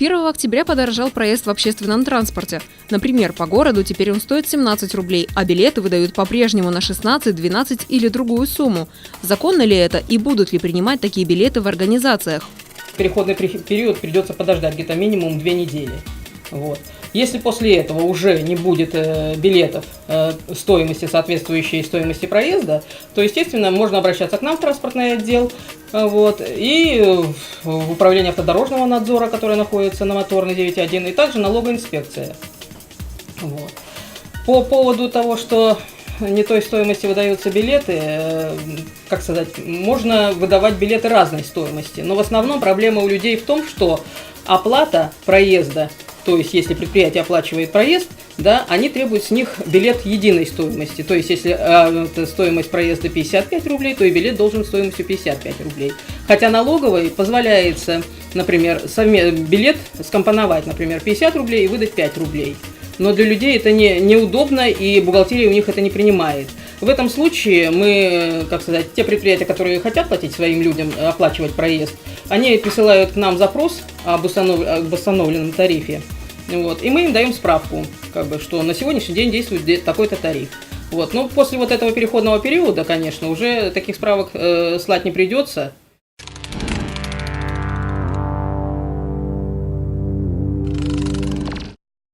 1 октября подорожал проезд в общественном транспорте. Например, по городу теперь он стоит 17 рублей, а билеты выдают по-прежнему на 16, 12 или другую сумму. Законно ли это и будут ли принимать такие билеты в организациях? Переходный период придется подождать где-то минимум 2 недели. Вот. Если после этого уже не будет билетов стоимости, соответствующей стоимости проезда, то, естественно, можно обращаться к нам в транспортный отдел и в управление автодорожного надзора, которое находится на Моторной 9.1, и также налоговая инспекция. Вот. По поводу того, что не той стоимости выдаются билеты, можно выдавать билеты разной стоимости, но в основном проблема у людей в том, что оплата проезда, то есть если предприятие оплачивает проезд, они требуют с них билет единой стоимости. То есть если стоимость проезда 55 рублей, то и билет должен стоимостью 55 рублей. Хотя налоговой позволяется, например, билет скомпоновать, например, 50 рублей и выдать 5 рублей. Но для людей это неудобно, и бухгалтерия у них это не принимает. В этом случае мы, те предприятия, которые хотят платить своим людям, оплачивать проезд, они присылают к нам запрос об установленном тарифе. И мы им даем справку, что на сегодняшний день действует такой-то тариф. Но после этого переходного периода, конечно, уже таких справок слать не придется.